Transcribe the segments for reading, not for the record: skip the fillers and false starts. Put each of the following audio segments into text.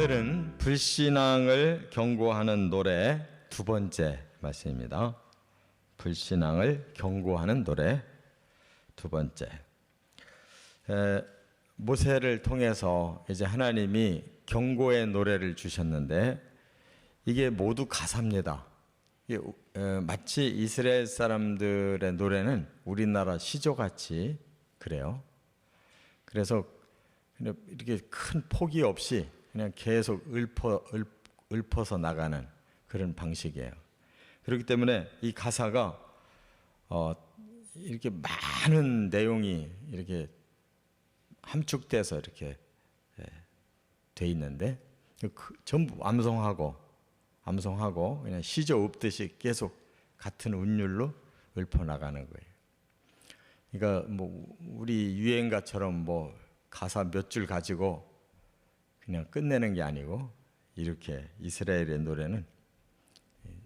오늘은 불신앙을 경고하는 노래 두 번째 말씀입니다. 불신앙을 경고하는 노래 두 번째. 모세를 통해서 이제 하나님이 경고의 노래를 주셨는데 이게 모두 가사입니다. 마치 이스라엘 사람들의 노래는 우리나라 시조같이 그래요. 그래서 이렇게 큰 포기 없이 그냥 계속 읊어서 나가는 그런 방식이에요. 그렇기 때문에 이 가사가 이렇게 많은 내용이 이렇게 함축돼서 이렇게 돼 있는데 전부 암송하고 그냥 시조 읊듯이 계속 같은 운율로 읊어 나가는 거예요. 그러니까 뭐 우리 유행가처럼 뭐 가사 몇 줄 가지고 그냥 끝내는 게 아니고 이렇게 이스라엘의 노래는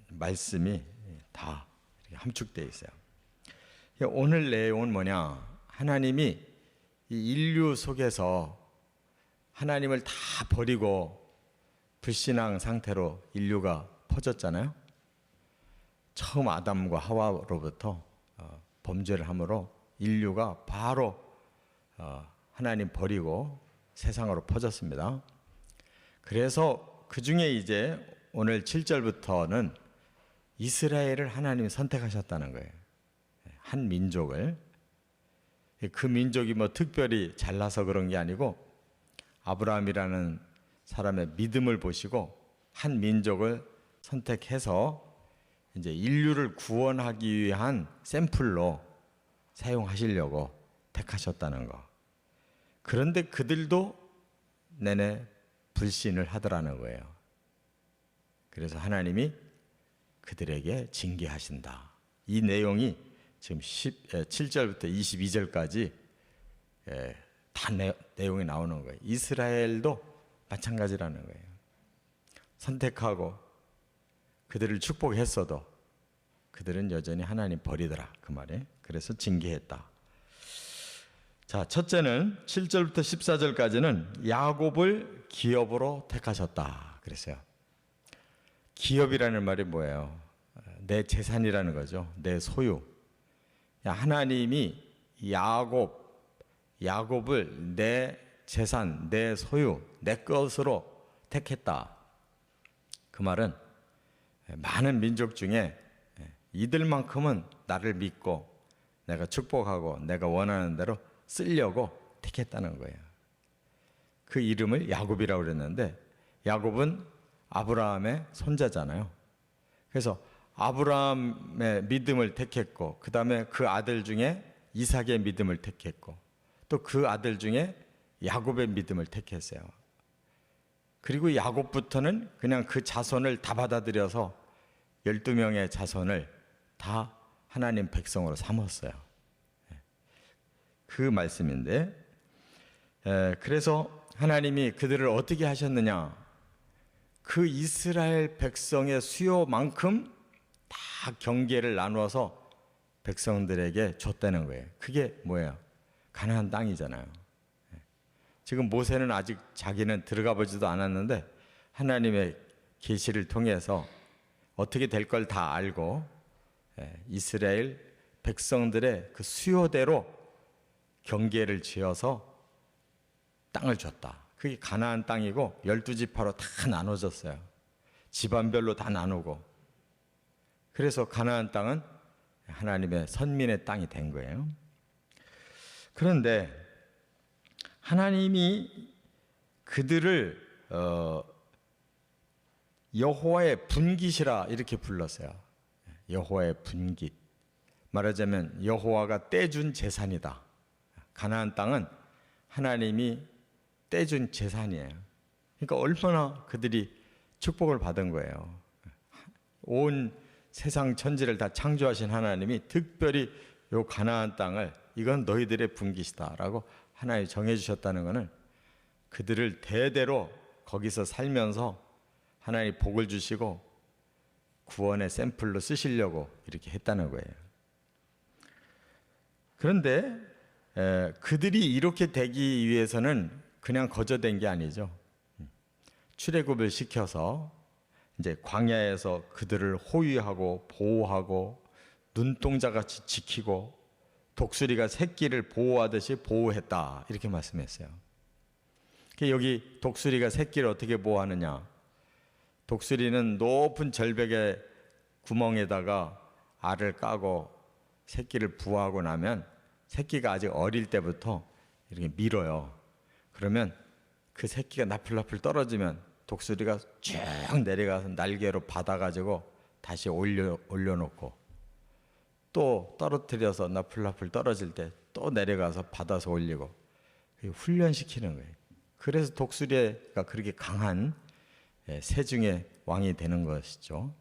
말씀이 다 이렇게 함축되어 있어요. 오늘 내용은 뭐냐? 하나님이 이 인류 속에서 하나님을 다 버리고 불신앙 상태로 인류가 퍼졌잖아요. 처음 아담과 하와로부터 범죄를 함으로 인류가 바로 하나님 버리고 세상으로 퍼졌습니다. 그래서 그 중에 이제 오늘 7절부터는 이스라엘을 하나님이 선택하셨다는 거예요. 한 민족을. 그 민족이 뭐 특별히 잘나서 그런 게 아니고 아브라함이라는 사람의 믿음을 보시고 한 민족을 선택해서 이제 인류를 구원하기 위한 샘플로 사용하시려고 택하셨다는 거. 그런데 그들도 내내 불신을 하더라는 거예요. 그래서 하나님이 그들에게 징계하신다. 이 내용이 지금 7절부터 22절까지 다 내용이 나오는 거예요. 이스라엘도 마찬가지라는 거예요. 선택하고 그들을 축복했어도 그들은 여전히 하나님 버리더라. 그 말에. 그래서 징계했다. 자, 첫째는 7절부터 14절까지는 야곱을 기업으로 택하셨다. 그랬어요. 기업이라는 말이 뭐예요? 내 재산이라는 거죠. 내 소유. 하나님이 야곱을 내 재산, 내 소유, 내 것으로 택했다. 그 말은 많은 민족 중에 이들만큼은 나를 믿고 내가 축복하고 내가 원하는 대로 쓰려고 택했다는 거예요. 그 이름을 야곱이라고 그랬는데 야곱은 아브라함의 손자잖아요. 그래서 아브라함의 믿음을 택했고 그 다음에 그 아들 중에 이삭의 믿음을 택했고 또 그 아들 중에 야곱의 믿음을 택했어요. 그리고 야곱부터는 그냥 그 자손을 다 받아들여서 12명의 자손을 다 하나님 백성으로 삼았어요. 그 말씀인데 그래서 하나님이 그들을 어떻게 하셨느냐? 그 이스라엘 백성의 수요만큼 다 경계를 나누어서 백성들에게 줬다는 거예요. 그게 뭐예요? 가나안 땅이잖아요. 지금 모세는 아직 자기는 들어가 보지도 않았는데 하나님의 계시를 통해서 어떻게 될 걸 다 알고 이스라엘 백성들의 그 수요대로 경계를 지어서 땅을 줬다. 그게 가나안 땅이고 12지파로 다 나눠졌어요. 집안별로 다 나누고. 그래서 가나안 땅은 하나님의 선민의 땅이 된 거예요. 그런데 하나님이 그들을 여호와의 분깃이라 이렇게 불렀어요. 여호와의 분깃. 말하자면 여호와가 떼준 재산이다. 가나안 땅은 하나님이 떼준 재산이에요. 그러니까 얼마나 그들이 축복을 받은 거예요. 온 세상 천지를 다 창조하신 하나님이 특별히 요 가나안 땅을 이건 너희들의 분깃이다라고 하나님이 정해주셨다는 것은 그들을 대대로 거기서 살면서 하나님이 복을 주시고 구원의 샘플로 쓰시려고 이렇게 했다는 거예요. 그런데 그들이 이렇게 되기 위해서는 그냥 거저된 게 아니죠. 출애굽을 시켜서 이제 광야에서 그들을 호위하고 보호하고 눈동자같이 지키고 독수리가 새끼를 보호하듯이 보호했다, 이렇게 말씀했어요. 여기 독수리가 새끼를 어떻게 보호하느냐? 독수리는 높은 절벽의 구멍에다가 알을 까고 새끼를 부화하고 나면 새끼가 아직 어릴 때부터 이렇게 밀어요. 그러면 그 새끼가 나풀나풀 떨어지면 독수리가 쭉 내려가서 날개로 받아가지고 다시 올려놓고, 또 떨어뜨려서 나풀나풀 떨어질 때 또 내려가서 받아서 올리고, 훈련시키는 거예요. 그래서 독수리가 그렇게 강한 새 중의 왕이 되는 것이죠.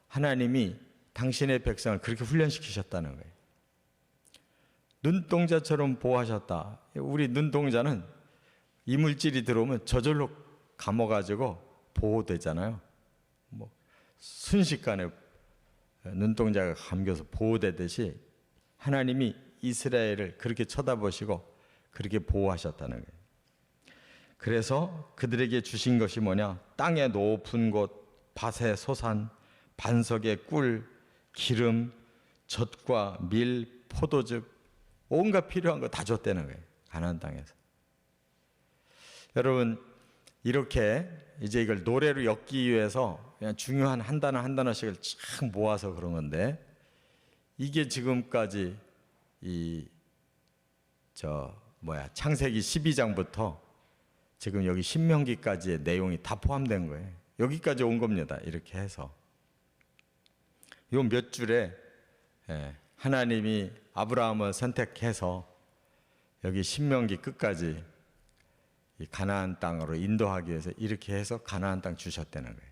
하나님이 당신의 백성을 그렇게 훈련시키셨다는 거예요. 눈동자처럼 보호하셨다. 우리 눈동자는 이물질이 들어오면 저절로 감아가지고 보호되잖아요. 순식간에 눈동자가 감겨서 보호되듯이 하나님이 이스라엘을 그렇게 쳐다보시고 그렇게 보호하셨다는 거예요. 그래서 그들에게 주신 것이 뭐냐? 땅의 높은 곳, 밭의 소산, 반석의 꿀, 기름, 젖과 밀, 포도즙, 온갖 필요한 거 다 줬다는 거예요. 가나안 땅에서. 여러분, 이렇게 이제 이걸 노래로 엮기 위해서 그냥 중요한 한 단어 한 단어씩을 쫙 모아서 그런 건데, 이게 지금까지 창세기 12장부터 지금 여기 신명기까지의 내용이 다 포함된 거예요. 여기까지 온 겁니다. 이렇게 해서 요 몇 줄에 하나님이 아브라함을 선택해서 여기 신명기 끝까지 이 가나안 땅으로 인도하기 위해서 이렇게 해서 가나안 땅 주셨다는 거예요.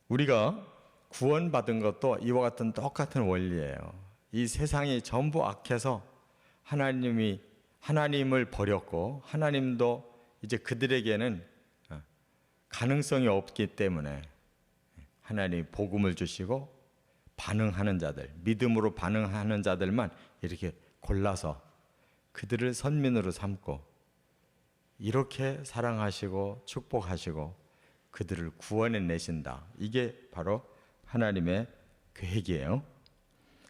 우리가 구원받은 것도 이와 같은 똑같은 원리예요. 이 세상이 전부 악해서 하나님을 버렸고, 하나님도 이제 그들에게는 가능성이 없기 때문에 하나님이 복음을 주시고, 반응하는 자들, 믿음으로 반응하는 자들만 이렇게 골라서 그들을 선민으로 삼고 이렇게 사랑하시고 축복하시고 그들을 구원해 내신다. 이게 바로 하나님의 계획이에요.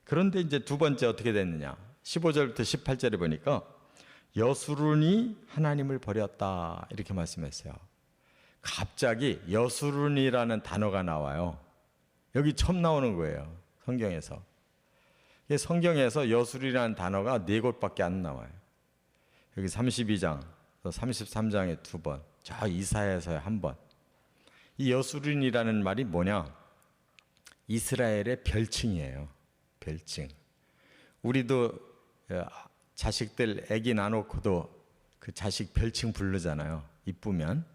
그런데 이제 두 번째 어떻게 됐느냐? 15절부터 18절에 보니까 여수룬이 하나님을 버렸다, 이렇게 말씀했어요. 갑자기 여수룬이라는 단어가 나와요. 여기 처음 나오는 거예요, 성경에서. 성경에서 여수룬이라는 단어가 4곳밖에 안 나와요. 여기 32장, 33장에 2번, 저 이사야서에 1번. 이 여수룬이라는 말이 뭐냐? 이스라엘의 별칭이에요. 별칭. 우리도 자식들 아기 낳아놓고도 그 자식 별칭 부르잖아요. 이쁘면.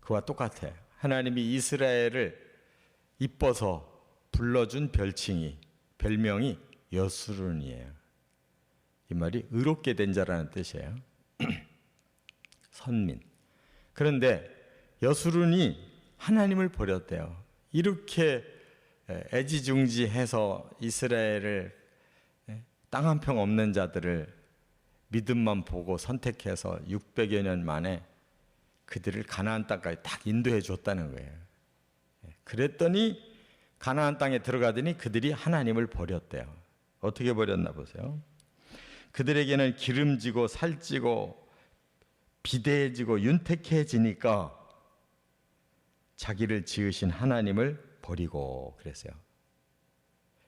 그와 똑같아요. 하나님이 이스라엘을 이뻐서 불러준 별명이 여수룬이에요. 이 말이 의롭게 된 자라는 뜻이에요. 선민. 그런데 여수룬이 하나님을 버렸대요. 이렇게 애지중지해서 이스라엘을, 땅 한 평 없는 자들을 믿음만 보고 선택해서 600여 년 만에 그들을 가나안 땅까지 딱 인도해 줬다는 거예요. 그랬더니 가나안 땅에 들어가더니 그들이 하나님을 버렸대요. 어떻게 버렸나 보세요. 그들에게는 기름지고 살찌고 비대해지고 윤택해지니까 자기를 지으신 하나님을 버리고 그랬어요.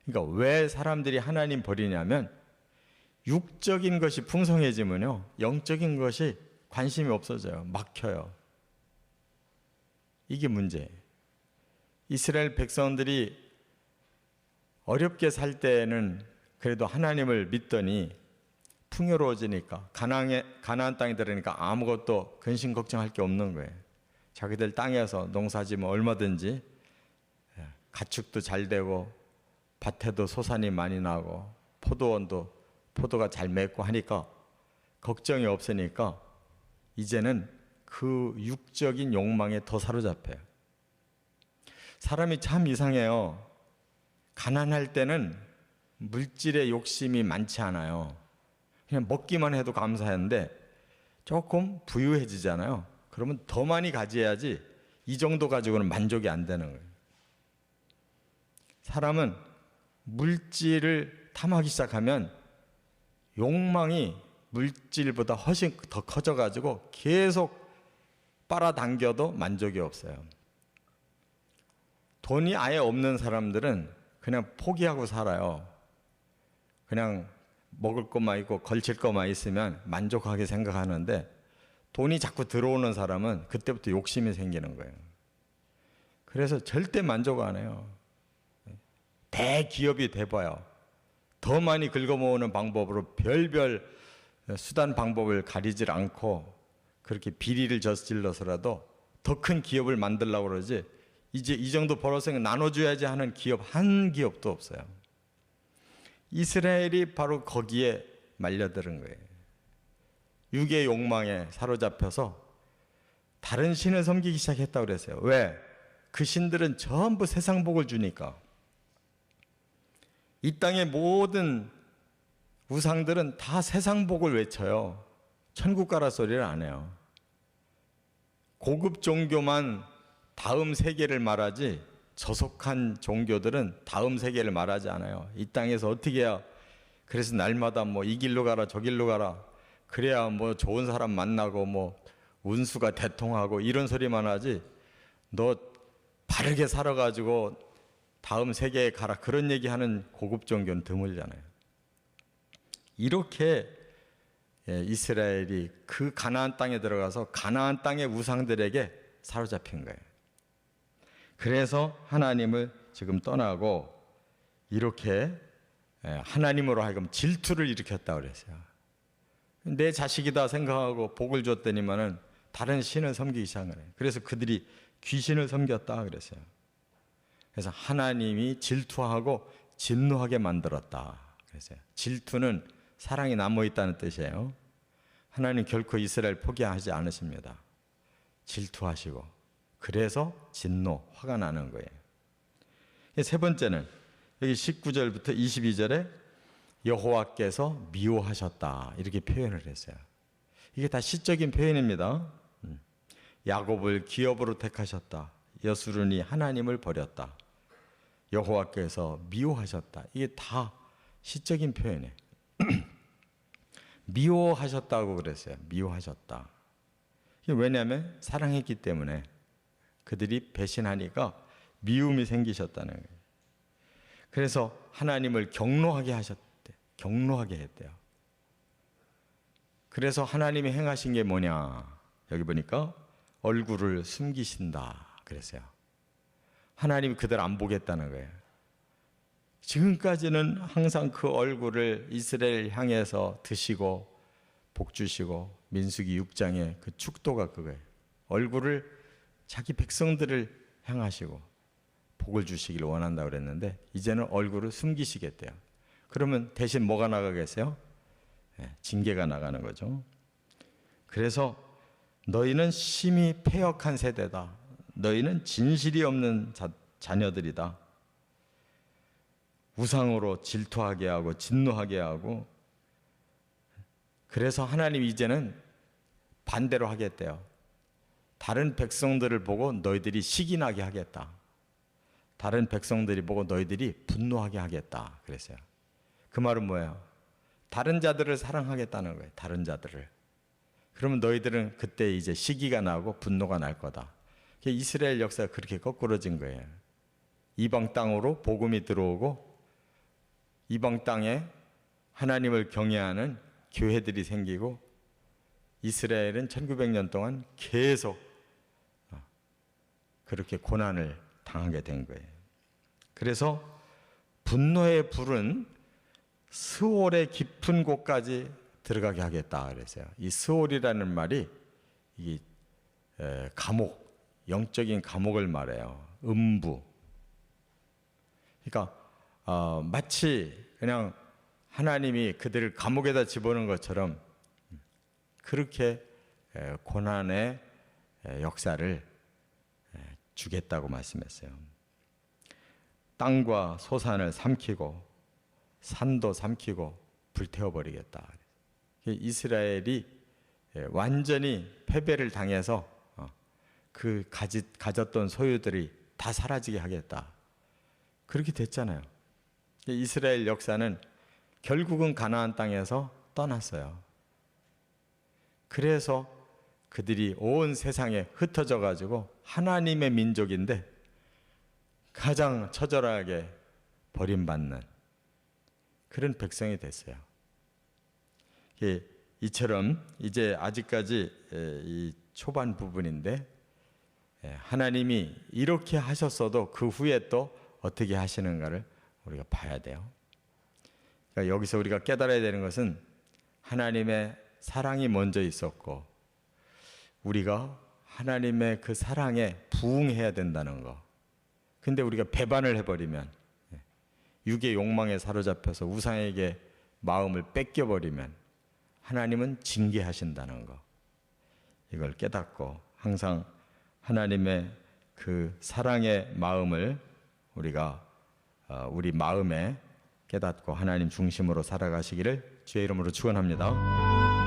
그러니까 왜 사람들이 하나님 버리냐면, 육적인 것이 풍성해지면요, 영적인 것이 관심이 없어져요. 막혀요. 이게 문제예요. 이스라엘 백성들이 어렵게 살 때는 그래도 하나님을 믿더니 풍요로워지니까, 가나안 땅에 들으니까 아무것도 근심 걱정할 게 없는 거예요. 자기들 땅에서 농사지면 얼마든지 가축도 잘 되고 밭에도 소산이 많이 나고 포도가 잘 맺고 하니까 걱정이 없으니까 이제는 그 육적인 욕망에 더 사로잡혀요. 사람이 참 이상해요. 가난할 때는 물질의 욕심이 많지 않아요. 그냥 먹기만 해도 감사한데 조금 부유해지잖아요. 그러면 더 많이 가져야지 이 정도 가지고는 만족이 안 되는 거예요. 사람은 물질을 탐하기 시작하면 욕망이 물질보다 훨씬 더 커져가지고 계속 빨아당겨도 만족이 없어요. 돈이 아예 없는 사람들은 그냥 포기하고 살아요. 그냥 먹을 것만 있고 걸칠 것만 있으면 만족하게 생각하는데, 돈이 자꾸 들어오는 사람은 그때부터 욕심이 생기는 거예요. 그래서 절대 만족 안 해요. 대기업이 돼봐요. 더 많이 긁어모으는 방법으로 별별 수단 방법을 가리질 않고 그렇게 비리를 저질러서라도 더 큰 기업을 만들려고 그러지, 이제 이 정도 벌었으니까 나눠줘야지 하는 기업 한 기업도 없어요. 이스라엘이 바로 거기에 말려드는 거예요. 육의 욕망에 사로잡혀서 다른 신을 섬기기 시작했다고 그랬어요. 왜? 그 신들은 전부 세상 복을 주니까. 이 땅의 모든 우상들은 다 세상 복을 외쳐요. 천국 가라 소리를 안 해요. 고급 종교만 다음 세계를 말하지, 저속한 종교들은 다음 세계를 말하지 않아요. 이 땅에서 어떻게 해야, 그래서 날마다 뭐 이 길로 가라 저 길로 가라, 그래야 뭐 좋은 사람 만나고 뭐 운수가 대통하고 이런 소리만 하지, 너 바르게 살아가지고 다음 세계에 가라 그런 얘기하는 고급 종교는 드물잖아요. 이렇게 이스라엘이 그 가나안 땅에 들어가서 가나안 땅의 우상들에게 사로잡힌 거예요. 그래서 하나님을 지금 떠나고 이렇게 하나님으로 하여금 질투를 일으켰다고 그랬어요. 내 자식이다 생각하고 복을 줬더니만은 다른 신을 섬기기 시작한 거예요. 그래서 그들이 귀신을 섬겼다 그랬어요. 그래서 하나님이 질투하고 진노하게 만들었다 그랬어요. 질투는 사랑이 남아있다는 뜻이에요. 하나님 결코 이스라엘 포기하지 않으십니다. 질투하시고, 그래서 진노, 화가 나는 거예요. 세 번째는 여기 19절부터 22절에 여호와께서 미워하셨다 이렇게 표현을 했어요. 이게 다 시적인 표현입니다. 야곱을 기업으로 택하셨다. 여수르니 하나님을 버렸다. 여호와께서 미워하셨다. 이게 다 시적인 표현이에요. 미워하셨다고 그랬어요. 미워하셨다. 왜냐하면 사랑했기 때문에 그들이 배신하니까 미움이 생기셨다는 거예요. 그래서 하나님을 경노하게 하셨대. 경노하게 했대요. 그래서 하나님이 행하신 게 뭐냐? 여기 보니까 얼굴을 숨기신다 그랬어요. 하나님이 그들 안 보겠다는 거예요. 지금까지는 항상 그 얼굴을 이스라엘 향해서 드시고 복 주시고, 민수기 6장의 그 축도가 그거예요. 얼굴을 자기 백성들을 향하시고 복을 주시기를 원한다고 그랬는데, 이제는 얼굴을 숨기시겠대요. 그러면 대신 뭐가 나가겠어요? 징계가 나가는 거죠. 그래서 너희는 심히 패역한 세대다. 너희는 진실이 없는 자녀들이다. 우상으로 질투하게 하고 진노하게 하고, 그래서 하나님 이제는 반대로 하겠대요. 다른 백성들을 보고 너희들이 시기 나게 하겠다. 다른 백성들이 보고 너희들이 분노하게 하겠다 그랬어요. 그 말은 뭐예요? 다른 자들을 사랑하겠다는 거예요. 다른 자들을. 그러면 너희들은 그때 이제 시기가 나고 분노가 날 거다. 이스라엘 역사가 그렇게 거꾸러진 거예요. 이방 땅으로 복음이 들어오고 이방 땅에 하나님을 경외하는 교회들이 생기고, 이스라엘은 1900년 동안 계속 그렇게 고난을 당하게 된 거예요. 그래서 분노의 불은 스올의 깊은 곳까지 들어가게 하겠다 그랬어요. 이 스올이라는 말이 이 감옥, 영적인 감옥을 말해요. 음부. 그러니까 마치 그냥 하나님이 그들을 감옥에다 집어넣은 것처럼 그렇게 고난의 역사를 주겠다고 말씀했어요. 땅과 소산을 삼키고 산도 삼키고 불태워버리겠다. 이스라엘이 완전히 패배를 당해서 그 가졌던 소유들이 다 사라지게 하겠다. 그렇게 됐잖아요. 이스라엘 역사는 결국은 가나안 땅에서 떠났어요. 그래서 그들이 온 세상에 흩어져 가지고 하나님의 민족인데 가장 처절하게 버림받는 그런 백성이 됐어요. 이처럼 이제 아직까지 이 초반 부분인데 하나님이 이렇게 하셨어도 그 후에 또 어떻게 하시는가를 우리가 봐야 돼요. 그러니까 여기서 우리가 깨달아야 되는 것은 하나님의 사랑이 먼저 있었고 우리가 하나님의 그 사랑에 부응해야 된다는 거. 근데 우리가 배반을 해버리면, 육의 욕망에 사로잡혀서 우상에게 마음을 뺏겨버리면 하나님은 징계하신다는 거. 이걸 깨닫고 항상 하나님의 그 사랑의 마음을 우리가 우리 마음에 깨닫고 하나님 중심으로 살아가시기를 주의 이름으로 축원합니다.